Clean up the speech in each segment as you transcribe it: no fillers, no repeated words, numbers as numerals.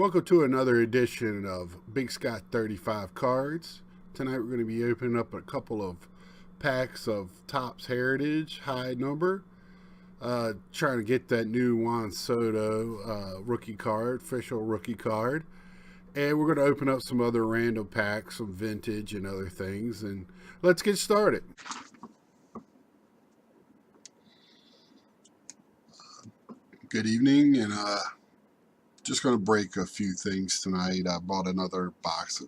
Welcome to another edition of Big Scott 35 Cards. Tonight we're going to be opening up a couple of packs of Topps Heritage high number. Trying to get that new Juan Soto rookie card, official rookie card. And we're going to open up some other random packs, some vintage and other things. And let's get started. Good evening, and just going to break a few things tonight. I bought another box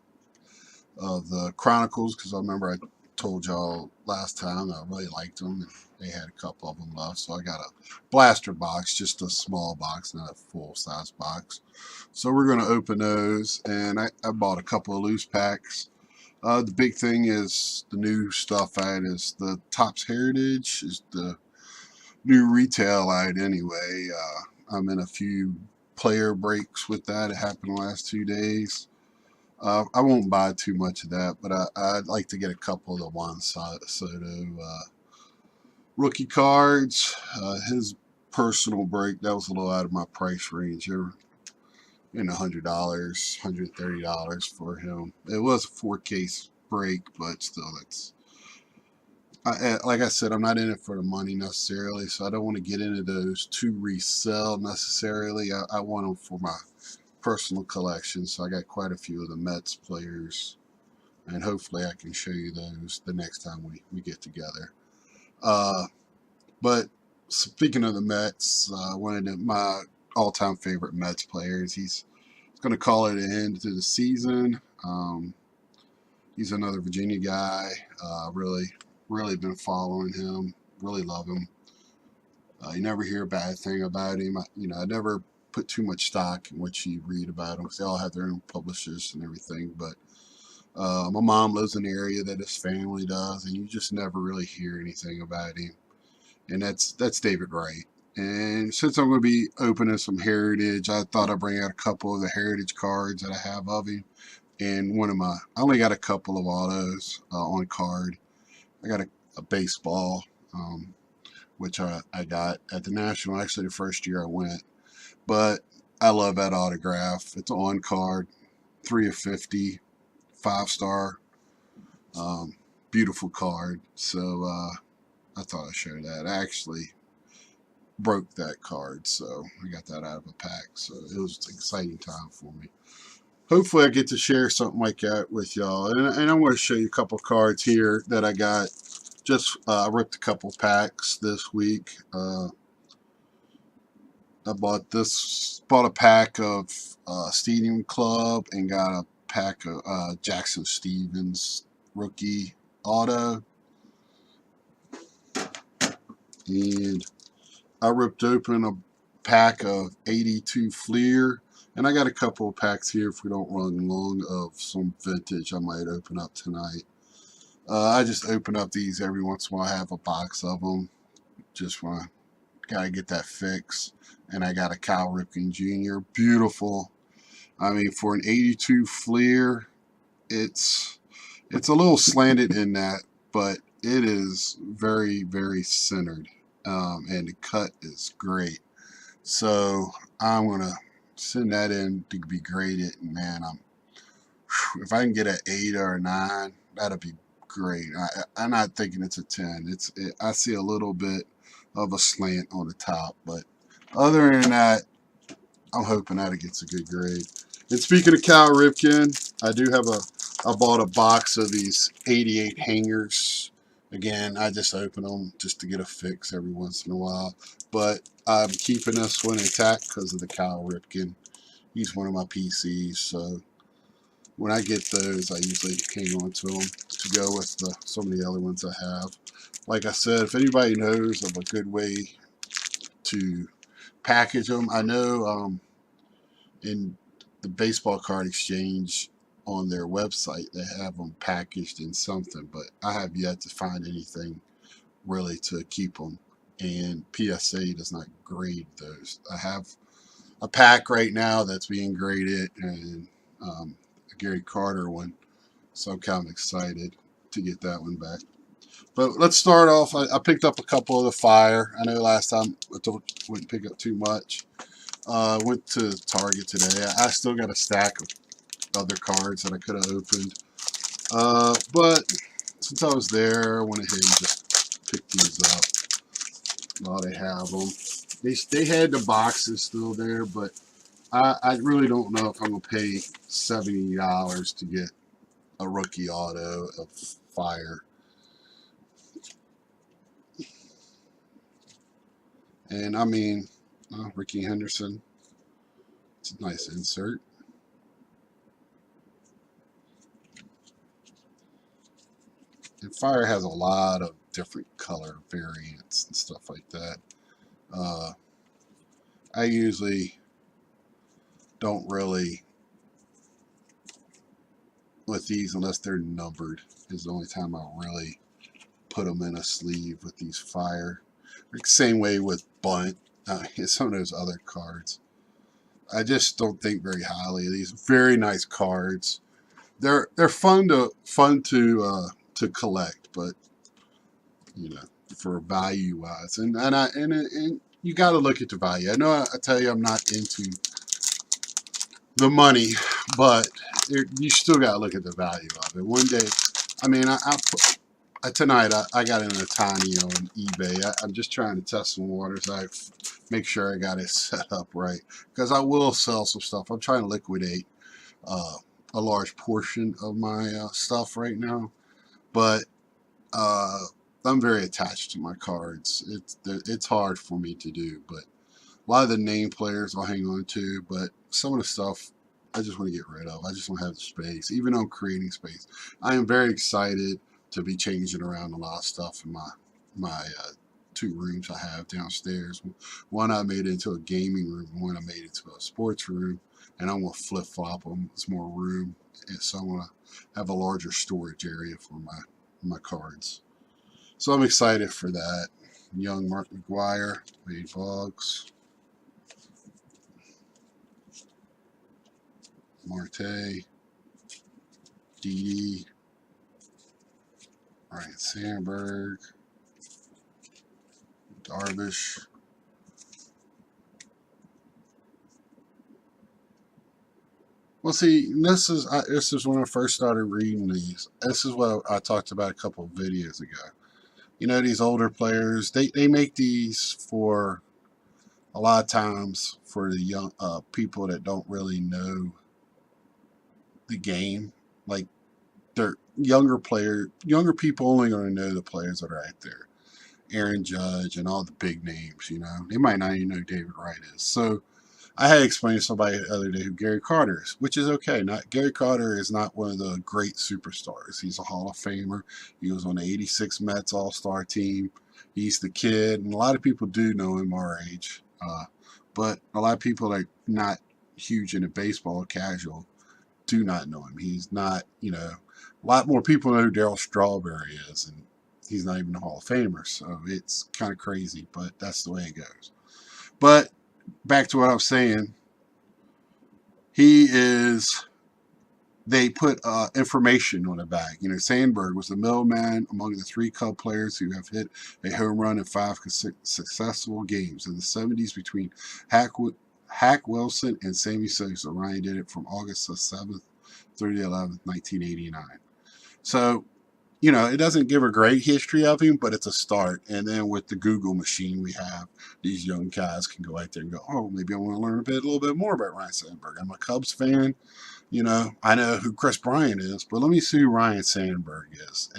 of the Chronicles because I remember I told y'all last time I really liked them, and they had a couple of them left. So I got a blaster box, just a small box, not a full size box. So we're going to open those, and I bought a couple of loose packs. The big thing is the new stuff I had is the Topps Heritage is the new retail ad anyway. I'm in a few player breaks with that. It happened the last 2 days. I won't buy too much of that, but I'd like to get a couple of the Juan Soto rookie cards. His personal break, that was a little out of my price range. You're in $100, $130 for him. It was a 4-case break, but still, like I said, I'm not in it for the money necessarily, so I don't want to get into those to resell necessarily. I want them for my personal collection, so I got quite a few of the Mets players, and hopefully I can show you those the next time we get together. But speaking of the Mets, one of my all-time favorite Mets players, he's going to call it an end to the season. He's another Virginia guy. Really been following him. Really love him. You never hear a bad thing about him. I never put too much stock in what you read about him because they all have their own publishers and everything. But my mom lives in the area that his family does, and you just never really hear anything about him. And that's David Wright. And since I'm going to be opening some Heritage, I thought I'd bring out a couple of the Heritage cards that I have of him. And I only got a couple of autos on card. I got a baseball, which I got at the National, actually the first year I went. But I love that autograph. It's on card, 3 of 50, 5-star, beautiful card. So I thought I'd share that. I actually broke that card, so I got that out of a pack. So it was an exciting time for me. Hopefully I get to share something like that with y'all. And I'm going to show you a couple cards here that I got. Just ripped a couple packs this week. I bought a pack of Stadium Club and got a pack of Jackson Stevens rookie auto. And I ripped open a pack of 82 Fleer. And I got a couple of packs here if we don't run long of some vintage I might open up tonight. I just open up these every once in a while. I have a box of them. Just want to gotta get that fix. And I got a Cal Ripken Jr. Beautiful. I mean, for an 82 Fleer, it's a little slanted in that, but it is very, very centered. And the cut is great. So I'm gonna send that in to be graded, and man, if I can get an 8 or a 9, that'd be great. I'm not thinking it's a 10. I see a little bit of a slant on the top, but other than that, I'm hoping that it gets a good grade. And speaking of Cal Ripken, I bought a box of these 88 hangers. Again, I just open them just to get a fix every once in a while. But I'm keeping this one intact because of the Cal Ripken. He's one of my PCs, so when I get those, I usually hang on to them to go with some of the other ones I have. Like I said, if anybody knows of a good way to package them, I know in the Baseball Card Exchange on their website, they have them packaged in something, but I have yet to find anything really to keep them. And PSA does not grade those. I have a pack right now that's being graded, and a Gary Carter one, so I'm kind of excited to get that one back. But let's start off. I picked up a couple of the Fire. I know last time I wouldn't pick up too much. Went to Target today. I still got a stack of other cards that I could have opened. But since I was there, I went ahead and just picked these up while they have them. They had the boxes still there, but I really don't know if I'm going to pay $70 to get a rookie auto of Fire. And I mean, Ricky Henderson. It's a nice insert. And Fire has a lot of different color variants and stuff like that. I usually don't really with these unless they're numbered. Is the only time I really put them in a sleeve with these Fire. Same way with Bunt. Some of those other cards. I just don't think very highly of these. Very nice cards. They're fun to collect, but you know, for value wise, and you got to look at the value. I know I tell you I'm not into the money, but you still got to look at the value of it. One day, I mean, tonight I got in a tiny on eBay. I'm just trying to test some waters. I make sure I got it set up right because I will sell some stuff. I'm trying to liquidate a large portion of my stuff right now, but I'm very attached to my cards. It's hard for me to do, but a lot of the name players I'll hang on to, but some of the stuff I just want to get rid of. I just don't have the space, even though I'm creating space. I am very excited to be changing around a lot of stuff in my 2 rooms I have downstairs. One I made into a gaming room, and one I made into a sports room, and I'm gonna flip flop them. It's more room, and so I want to have a larger storage area for my cards. So I'm excited for that. Young Mark McGwire, Wade Boggs, Marte, Didi, Ryan Sandberg, Darvish. Well, see, this is when I first started reading these. This is what I talked about a couple of videos ago. You know, these older players, they make these for a lot of times for the young people that don't really know the game. Like they're younger people only going to know the players that are out there. Aaron Judge and all the big names, you know. They might not even know who David Wright is. So I had explained to somebody the other day who Gary Carter is, which is okay. Gary Carter is not one of the great superstars. He's a Hall of Famer. He was on the '86 Mets All-Star team. He's the kid, and a lot of people do know him our age. But a lot of people that are not huge into baseball, casual, do not know him. He's not, you know, a lot more people know who Darryl Strawberry is, and he's not even a Hall of Famer. So it's kind of crazy, but that's the way it goes. But back to what I was saying, they put information on the bag. You know, Sandberg was the middleman among the 3 Cub players who have hit a home run in 5 successful games in the '70s between Hack Wilson and Sammy Sosa. Ryan did it from August the 7th through the 11th, 1989. So, you know, it doesn't give a great history of him, but it's a start. And then with the Google machine we have, these young guys can go out there and go, oh, maybe I want to learn a little bit more about Ryan Sandberg. I'm a Cubs fan. You know, I know who Chris Bryant is, but let me see who Ryan Sandberg is.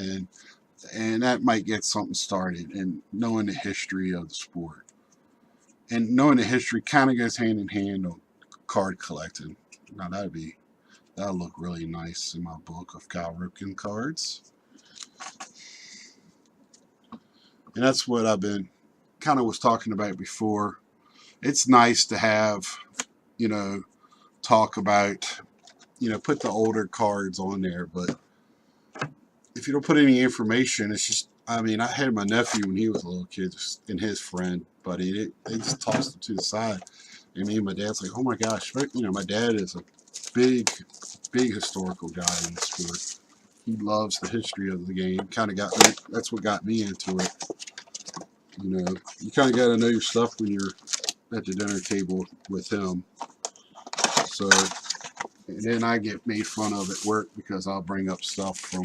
And that might get something started in knowing the history of the sport. And knowing the history kind of goes hand in hand on card collecting. Now that'll look really nice in my book of Cal Ripken cards. And that's what I've been kind of was talking about before. It's nice to have, you know, talk about, you know, put the older cards on there, but if you don't put any information, it's just, I mean, I had my nephew when he was a little kid and his friend, buddy, they just tossed him to the side. And me and my dad's like, oh my gosh, you know, my dad is a big historical guy in the sport. He loves the history of the game. Kind of got me, that's what got me into it. You know, you kind of got to know your stuff when you're at the dinner table with him. So, and then I get made fun of at work because I'll bring up stuff from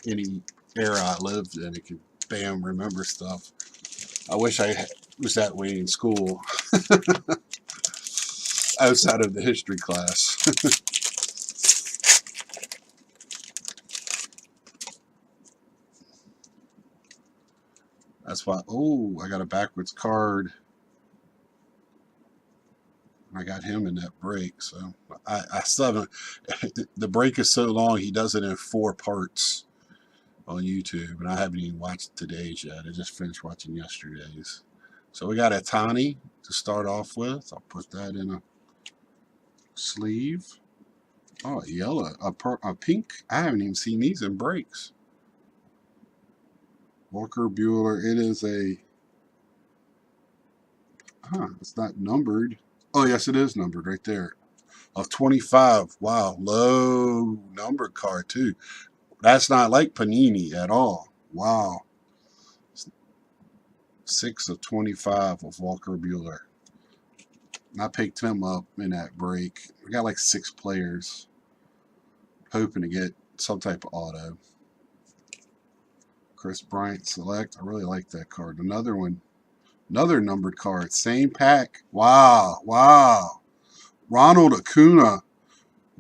any era I lived in. It could, bam, remember stuff. I wish I was that way in school, outside of the history class. That's why, oh, I got a backwards card. I got him in that break, so I still haven't. The break is so long, he does it in 4 parts on YouTube, and I haven't even watched today's yet. I just finished watching yesterday's. So we got Ohtani to start off with. I'll put that in a sleeve. Oh, yellow, a pink. I haven't even seen these in breaks. Walker Buehler. It is a. It's not numbered. Oh, yes, it is numbered right there. Of 25. Wow, low numbered card too. That's not like Panini at all. Wow. 6 of 25 of Walker Buehler. And I picked him up in that break. I got like 6 players, hoping to get some type of auto. Chris Bryant Select. I really like that card. Another one. Another numbered card. Same pack. Wow. Wow. Ronald Acuna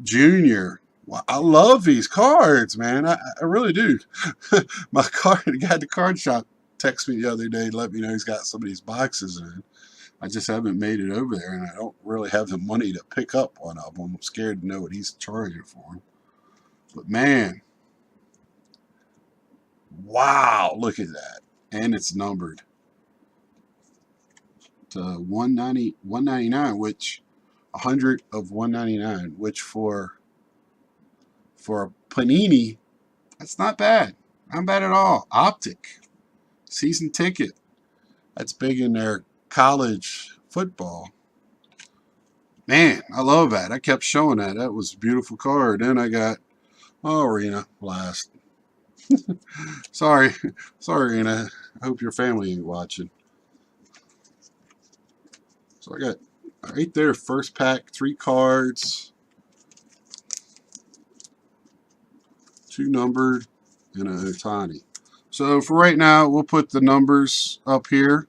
Jr. Wow, I love these cards, man. I really do. My card, the guy at the card shop texted me the other day to let me know he's got some of these boxes in. I just haven't made it over there, and I don't really have the money to pick up one of them. I'm scared to know what he's charging for them. But man, wow, look at that. And it's numbered to 199, which 100 of 199, which for a Panini, that's not bad. Not bad at all. Optic. Season ticket. That's big in their college football. Man, I love that. I kept showing that. That was a beautiful card. Then I got, oh, Arena last. Sorry. Sorry, Arena. I hope your family ain't watching. So I got right there, first pack, 3 cards. 2 numbered and a Ohtani. So for right now, we'll put the numbers up here.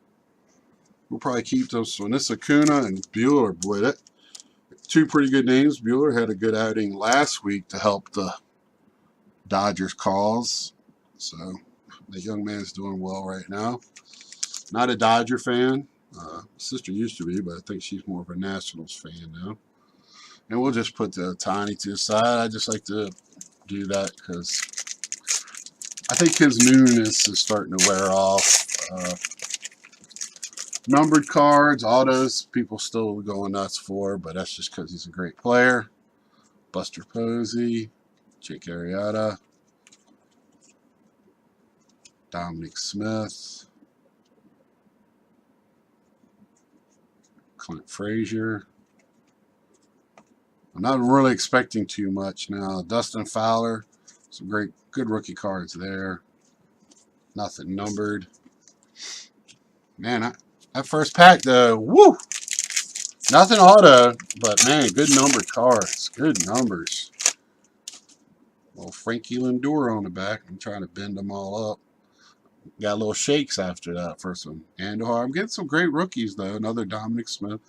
We'll probably keep those. So this Acuna and Buehler, boy, that 2 pretty good names. Buehler had a good outing last week to help the Dodgers cause. So the young man's doing well right now. Not a Dodger fan. Sister used to be, but I think she's more of a Nationals fan now. And we'll just put the Ohtani to the side. I just like to do that because I think his newness is starting to wear off. Numbered cards, autos, people still going nuts for, but that's just because he's a great player. Buster Posey, Jake Arrieta, Dominic Smith, Clint Frazier. I'm not really expecting too much now. Dustin Fowler, some good rookie cards there. Nothing numbered. Man, that first pack though, woo! Nothing auto, but man, good numbered cards. Good numbers. Little Frankie Lindor on the back. I'm trying to bend them all up. Got little shakes after that first one. Andujar. I'm getting some great rookies though. Another Dominic Smith.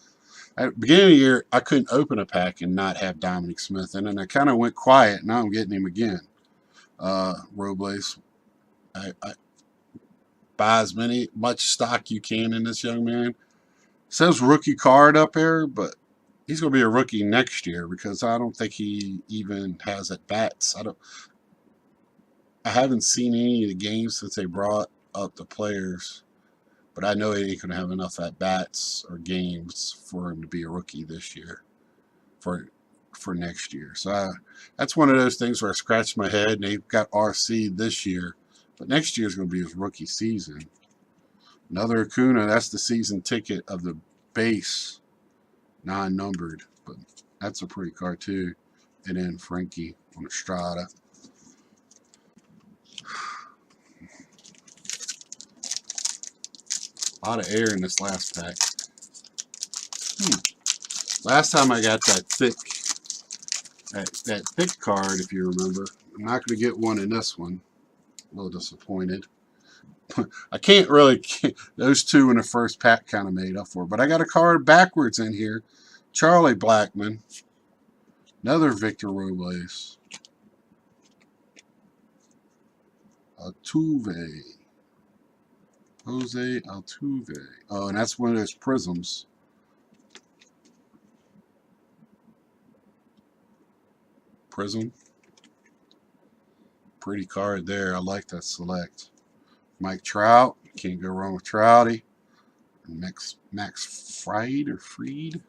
At the beginning of the year, I couldn't open a pack and not have Dominic Smith, and then I kind of went quiet. Now I'm getting him again. Robles. I buy as much stock you can in this young man. It says rookie card up there, but he's going to be a rookie next year because I don't think he even has at bats. I haven't seen any of the games since they brought up the players, but I know he ain't going to have enough at bats or games for him to be a rookie this year for next year. So that's one of those things where I scratch my head, and they've got RC this year, but next year is going to be his rookie season. Another Acuna, that's the season ticket of the base, non-numbered, but that's a pretty card too. And then Frankie on Estrada. A lot of air in this last pack. Last time I got that thick card, if you remember. I'm not going to get one in this one. A little disappointed. I can't really, those two in the first pack kind of made up for it. But I got a card backwards in here. Charlie Blackmon. Another Victor Robles. Altuve. Jose Altuve. Oh, and that's one of those prisms. Prism. Pretty card there. I like that select. Mike Trout. Can't go wrong with Trouty. Max Fried or Freed.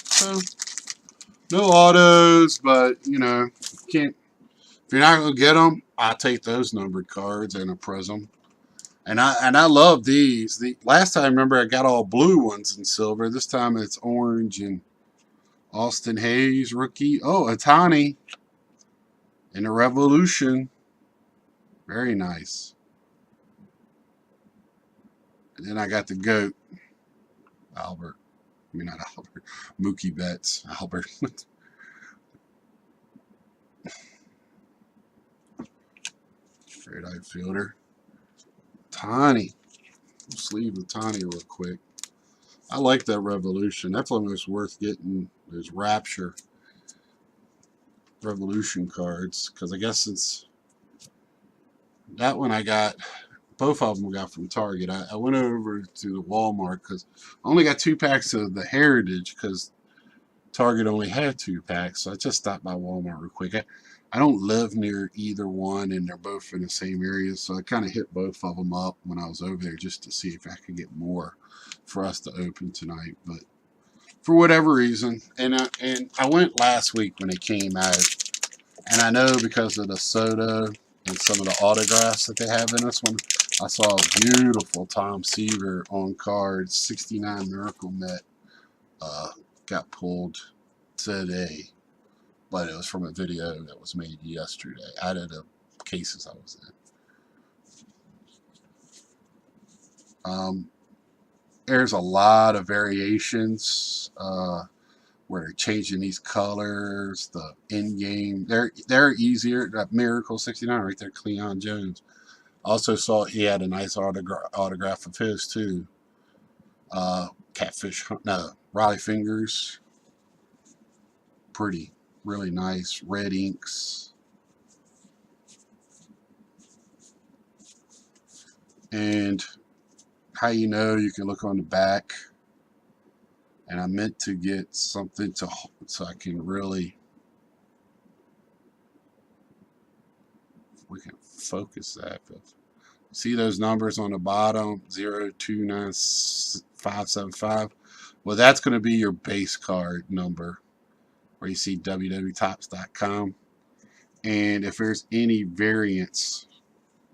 So, no autos, but you know, can't. If you're not gonna get them, I'll take those numbered cards and a prism. And I love these. The last time, remember, I got all blue ones in silver. This time it's orange and Austin Hayes rookie. Oh, Ohtani in the Revolution. Very nice. And then I got the GOAT, Albert. I mean, not Albert. Mookie Betts, Albert. Straight outfielder. Tani. Sleeve of Tani real quick. I like that Revolution. That's almost worth getting those Rapture Revolution cards. Because I guess it's that one I got. Both of them I got from Target. I went over to the Walmart because I only got 2 packs of the Heritage because Target only had 2 packs. So I just stopped by Walmart real quick. I don't live near either one, and they're both in the same area. So I kind of hit both of them up when I was over there just to see if I could get more for us to open tonight. But for whatever reason, and I went last week when it came out, and I know because of the Soto and some of the autographs that they have in this one, I saw a beautiful Tom Seaver on card, 69 Miracle Met, got pulled today, but it was from a video that was made yesterday out of the cases I was in. There's a lot of variations where they're changing these colors, the in-game. They're easier. That Miracle 69 right there, Cleon Jones. Also saw he had a nice autograph of his too. Catfish, no, Raleigh Fingers. Pretty, really nice. Red inks. And how you know, you can look on the back. And I meant to get something so I can really, we can focus that. But see those numbers on the bottom, 029575. Well, that's going to be your base card number, where you see www.topps.com. And if there's any variance,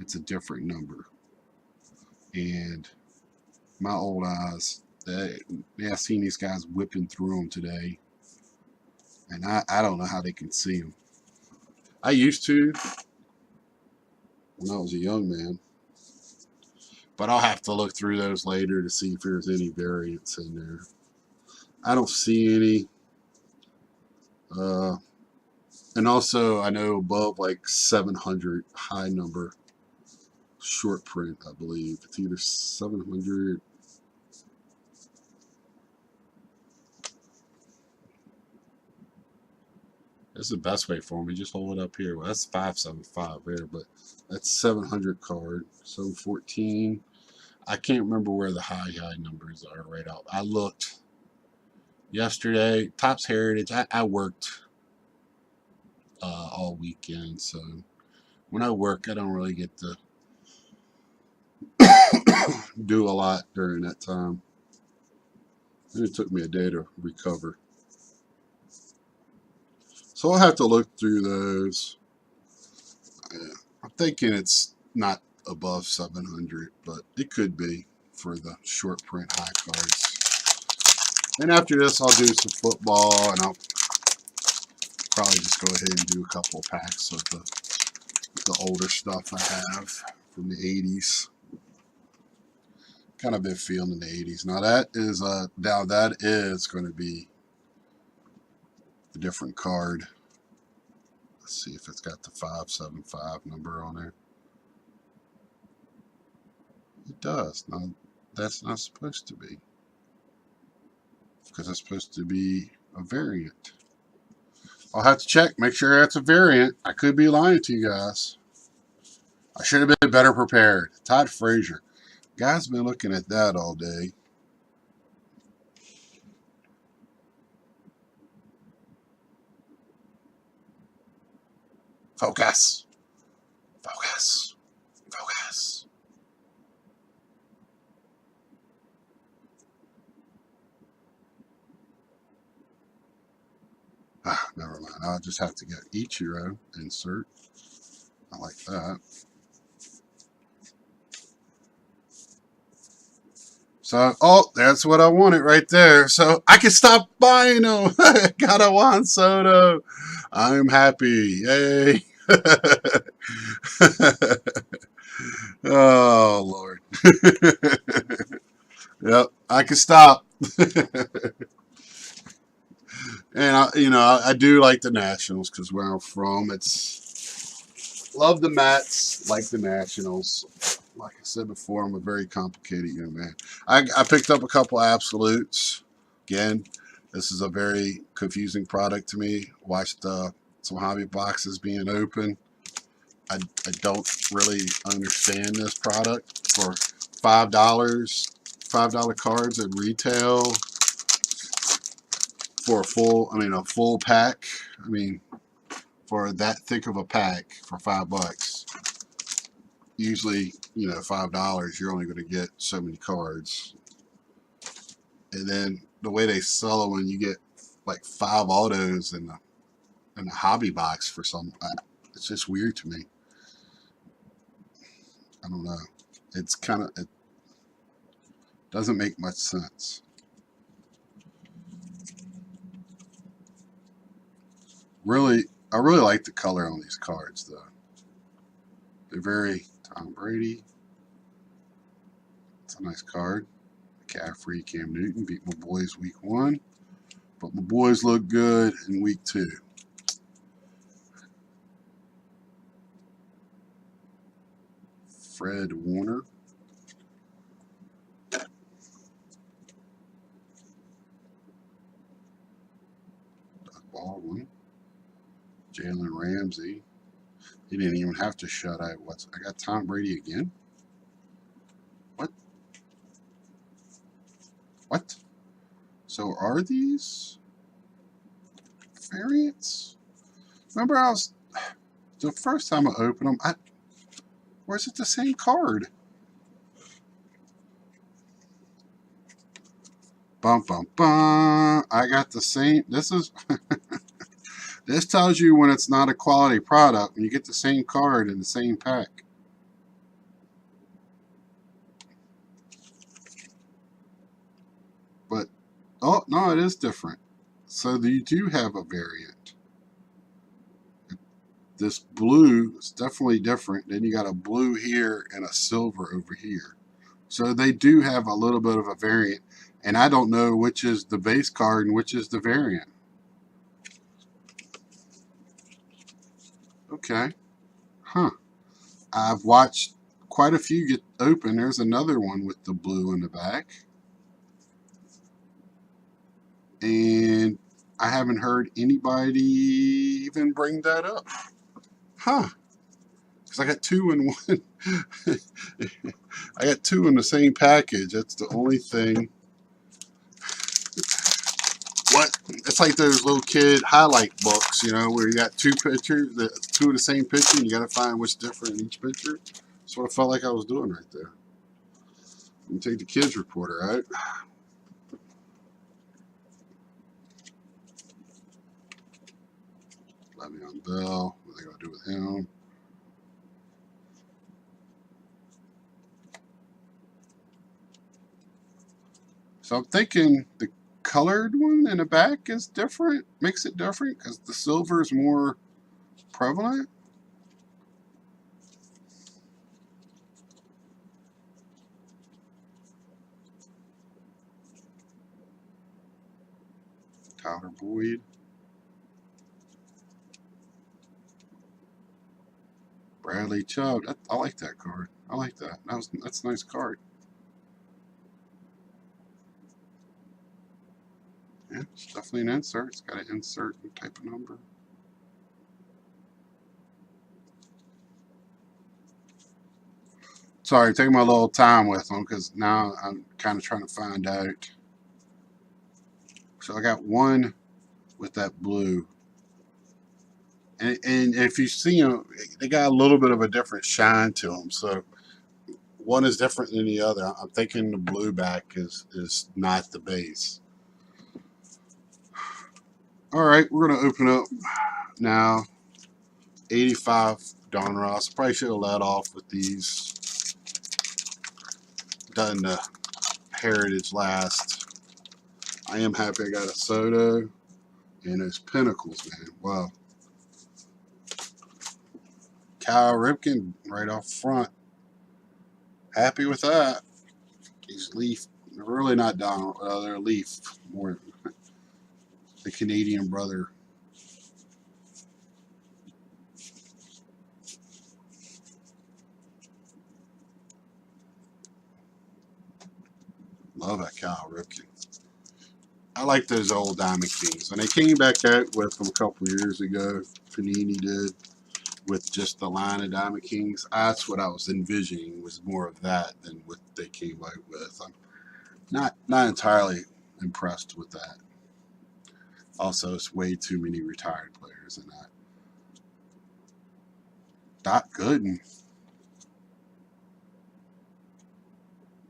it's a different number. And my old eyes, I've seen these guys whipping through them today, and I don't know how they can see them. I used to when I was a young man, but I'll have to look through those later to see if there's any variance in there. I don't see any. And also, I know above like 700 high number short print, I believe. It's either 700. That's the best way for me. Just hold it up here. Well, that's 575 there, but that's 700 card. 714. I can't remember where the high numbers are right out. I looked yesterday. Topps Heritage. I worked all weekend, so when I work, I don't really get to do a lot during that time. And it took me a day to recover. So I'll have to look through those. I'm thinking it's not above 700, but it could be for the short print high cards. And after this, I'll do some football, and I'll probably just go ahead and do a couple of packs of the older stuff I have from the 80s. Kind of been feeling the 80s. Now that is going to be a different card. Let's see if it's got the 575 number on there. It does. Now that's not supposed to be, because it's supposed to be a variant. I'll have to check, make sure that's a variant. I could be lying to you guys. I should have been better prepared. Todd Frazier. Guy's been looking at that all day. Focus. Focus. Focus. Ah, never mind. I'll just have to get Ichiro insert. I like that. So, oh, that's what I wanted right there. So I can stop buying them. Got a Juan Soto. I'm happy. Yay. Oh, Lord. Yep, I can stop. And I do like the Nationals because where I'm from, it's love the Mets, like the Nationals. Like I said before, I'm a very complicated young man. I picked up a couple absolutes. Again, this is a very confusing product to me. Watched some hobby boxes being open. I don't really understand this product. For $5 cards at retail for a full pack. I mean, for that thick of a pack for $5. Usually, $5, you're only going to get so many cards. And then the way they sell it, when you get like 5 autos in the hobby box for some, it's just weird to me. I don't know. It doesn't make much sense. I really like the color on these cards, though. They're very Tom Brady. It's a nice card. McCaffrey, Cam Newton beat my boys week 1, but my boys look good in week 2. Fred Warner. Doug Baldwin. Jalen Ramsey. He didn't even have to shut out. I got Tom Brady again? What? So are these variants? Remember, the first time I opened them, or is it the same card? Bum, bum, bum. I got the same. This tells you when it's not a quality product, when you get the same card in the same pack. But, oh, no, it is different. So you do have a variant. This blue is definitely different. Then you got a blue here and a silver over here. So they do have a little bit of a variant. And I don't know which is the base card and which is the variant. Okay. Huh. I've watched quite a few get open. There's another one with the blue in the back. And I haven't heard anybody even bring that up. Huh. Because I got 2 in one. I got 2 in the same package. That's the only thing. What? It's like those little kid highlight books, where you got 2 pictures, 2 of the same picture, and you got to find what's different in each picture. That's what I felt like I was doing right there. Let me take the kids reporter out. Le'Veon Bell. What are they going to do with him? So I'm thinking the colored one in the back is different, makes it different because the silver is more prevalent. Tyler Boyd. Bradley Chubb. I like that card. I like that. That's a nice card. Yeah, it's definitely an insert. It's got an insert type of number. Sorry, taking my little time with them because now I'm kind of trying to find out. So I got one with that blue. And if you see them, they got a little bit of a different shine to them. So one is different than the other. I'm thinking the blue back is not the base. All right, we're going to open up now. 85 Donruss. Probably should have led off with these. Done the Heritage last. I am happy I got a Soto and those Pinnacles, man. Wow. Cal Ripken right off front. Happy with that. These Leaf, they're really not Donald. They're Leaf. More the Canadian brother. Love that Cal Ripken. I like those old Diamond Kings. And they came back out with them a couple years ago. Panini did. With just the line of Diamond Kings. That's what I was envisioning, was more of that than what they came out with. I'm not entirely impressed with that. Also, it's way too many retired players in that. Doc Gooden.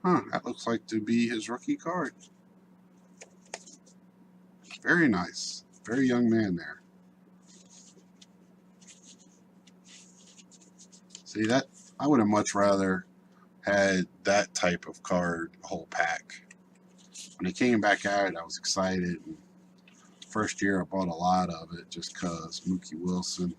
Huh, that looks like to be his rookie card. Very nice. Very young man there. See, that I would have much rather had that type of card, whole pack. When it came back out, I was excited. And first year, I bought a lot of it just because Mookie Wilson.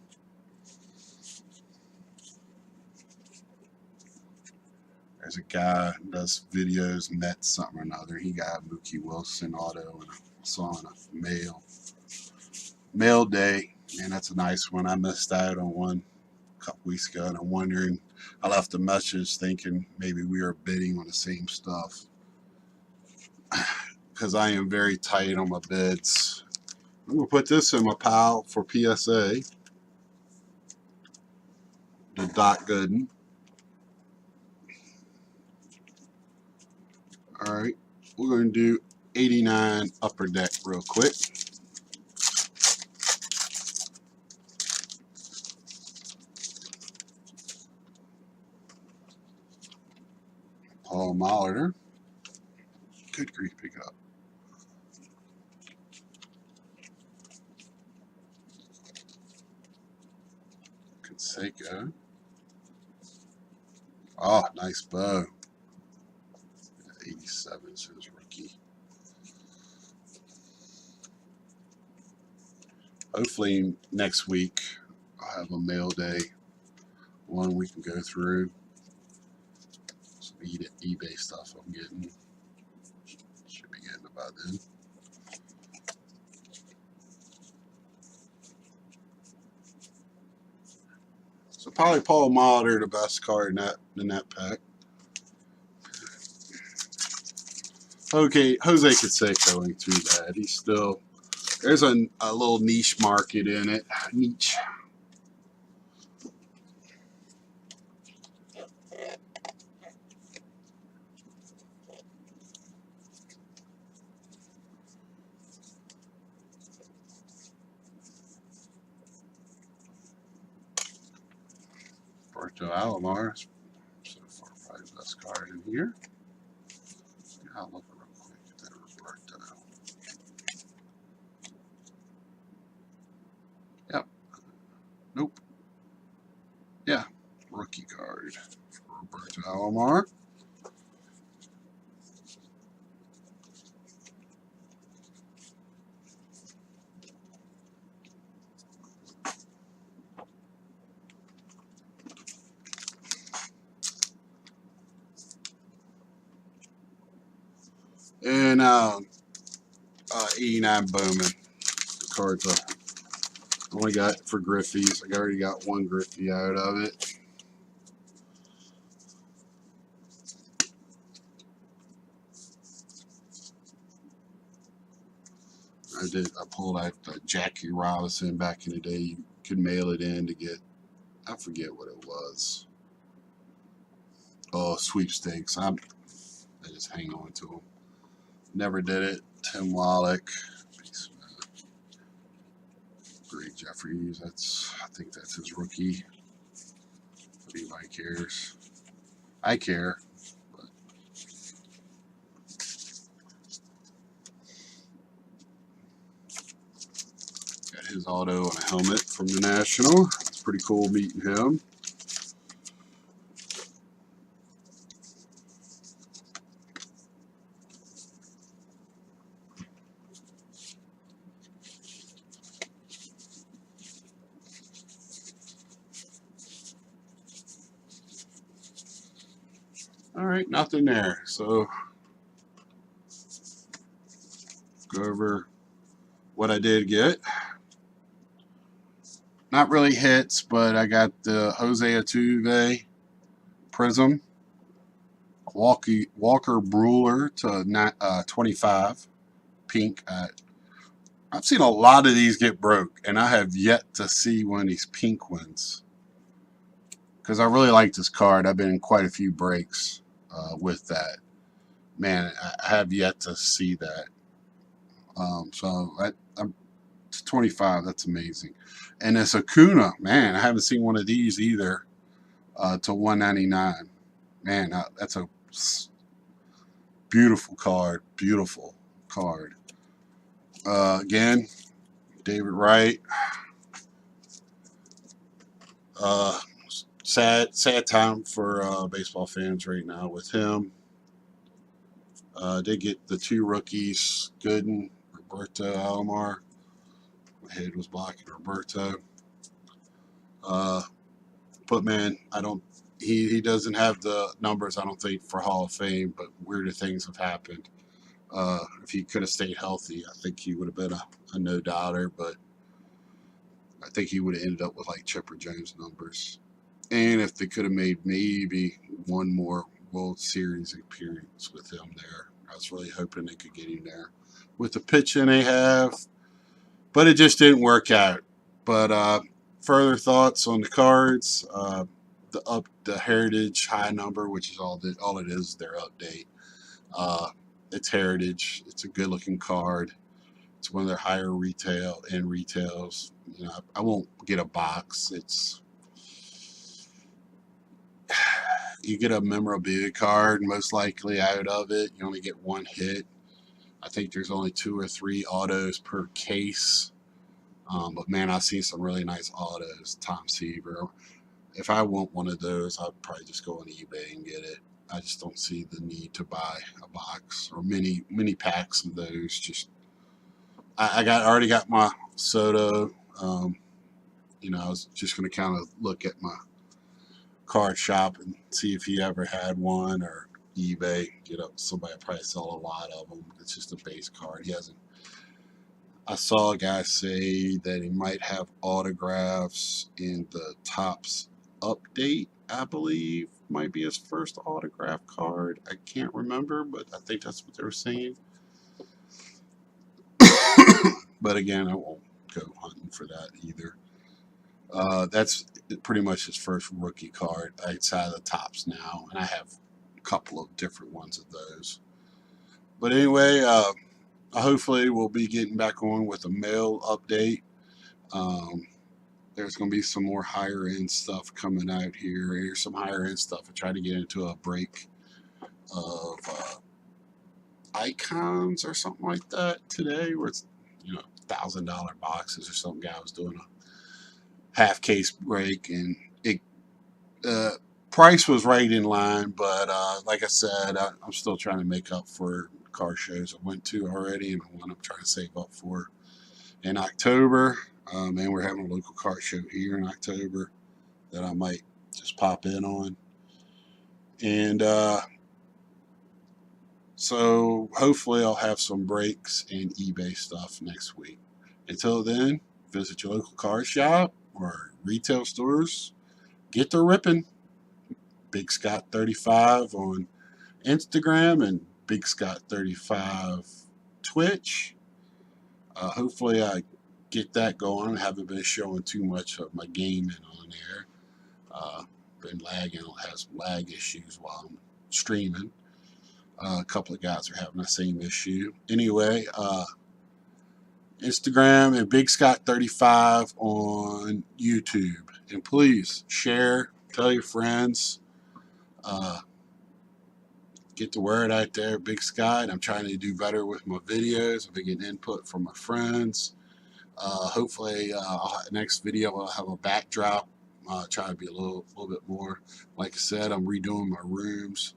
There's a guy who does videos, met something or another. He got Mookie Wilson auto and I saw in a mail day. Man, that's a nice one. I missed out on one a couple weeks ago, and I'm wondering. I left a message thinking maybe we were bidding on the same stuff because I am very tight on my bids. I'm gonna put this in my pile for PSA. The Doc Gooden. All right, we're going to do 89 Upper Deck real quick. Paul Molitor. Good grief, pick up. Canseco. Oh, nice bow. 87 says rookie. Hopefully next week I'll have a mail day one we can go through. Some eBay stuff I'm getting. Should be getting it by then. So probably Paul Molitor, the best card in that pack. Okay, Jose Canseco ain't too bad. He's still, there's a little niche market in it. Niche. Roberto Alomar. So far, probably the best card in here. I'll look real quick at that Roberto. Yep. Nope. Yeah. Rookie card for Roberto Alomar. then 89 Bowman. The cards I only got for Griffey's. I already got one Griffey out of it. I pulled out Jackie Robinson back in the day. You could mail it in to get, I forget what it was. Oh, sweepstakes. I just hang on to them. Never did it. Tim Wallach. Greg Jeffries. I think that's his rookie. If anybody cares. I care. But. Got his auto and a helmet from the National. It's pretty cool meeting him. All right, nothing there. So go over what I did get. Not really hits, but I got the Jose Altuve Prism, Walker Brewer to 25, pink. I've seen a lot of these get broke, and I have yet to see one of these pink ones. Because I really like this card. I've been in quite a few breaks with that. Man, I have yet to see that. So I'm 25. That's amazing. And it's Acuna. Man, I haven't seen one of these either to 199. Man, that's a beautiful card. Beautiful card. Again, David Wright. Sad time for baseball fans right now with him. Did get the two rookies, Gooden, Roberto Alomar. My head was blocking Roberto. But man, he doesn't have the numbers, I don't think, for Hall of Fame, but weirder things have happened. If he could have stayed healthy, I think he would have been a no-doubter, but I think he would have ended up with like Chipper Jones numbers. And if they could have made maybe one more World Series appearance with him there, I was really hoping they could get him there with the pitching they have, but it just didn't work out. But further thoughts on the cards, the Heritage High Number, which is all it is, their update. It's Heritage. It's a good-looking card. It's one of their higher retails. You know, I won't get a box. You get a memorabilia card, most likely out of it. You only get one hit. I think there's only 2 or 3 autos per case. But man, I've seen some really nice autos. Tom Seaver. If I want one of those, I'd probably just go on eBay and get it. I just don't see the need to buy a box or many packs of those. Just I already got my Soto. You know, I was just going to kind of look at my card shop and see if he ever had one, or eBay, somebody probably sell a lot of them. It's just a base card. He hasn't. I saw a guy say that he might have autographs in the Topps update. I believe might be his first autograph card. I can't remember, but I think that's what they were saying. But again, I won't go hunting for that either. That's pretty much his first rookie card outside of the Topps now, and I have a couple of different ones of those. But anyway, hopefully we'll be getting back on with a mail update. There's going to be some more higher end stuff coming out here. Here's some higher end stuff. I tried to get into a break of icons or something like that today, where it's $1,000 boxes or something. Guy was doing a half case break, and it price was right in line, but like I said, I'm still trying to make up for car shows I went to already, and one I'm trying to save up for in October. And we're having a local car show here in October that I might just pop in on. And So hopefully I'll have some breaks and eBay stuff next week. Until then, visit your local car shop or retail stores. Get to ripping. Big Scott 35 on Instagram and Big Scott 35 Twitch. Hopefully I get that going. I haven't been showing too much of my gaming on there. Been lagging, had some lag issues while I'm streaming. A couple of guys are having the same issue. Anyway, Instagram and Big Scott 35 on YouTube. And please share, tell your friends, get the word out there. Big Scott. I'm trying to do better with my videos. I've been getting input from my friends. Hopefully, next video I'll have a backdrop. Try to be a little bit more. Like I said, I'm redoing my rooms.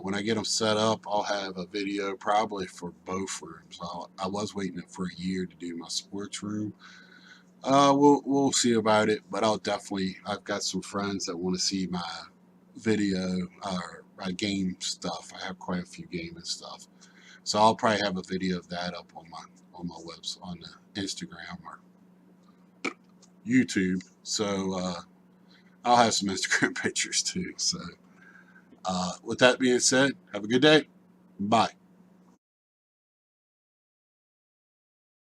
When I get them set up, I'll have a video probably for both rooms. I was waiting for a year to do my sports room. We'll see about it, but I've got some friends that want to see my video or my game stuff. I have quite a few gaming stuff, so I'll probably have a video of that up on my website, on the Instagram or YouTube. So I'll have some Instagram pictures too. So with that being said, have a good day. Bye.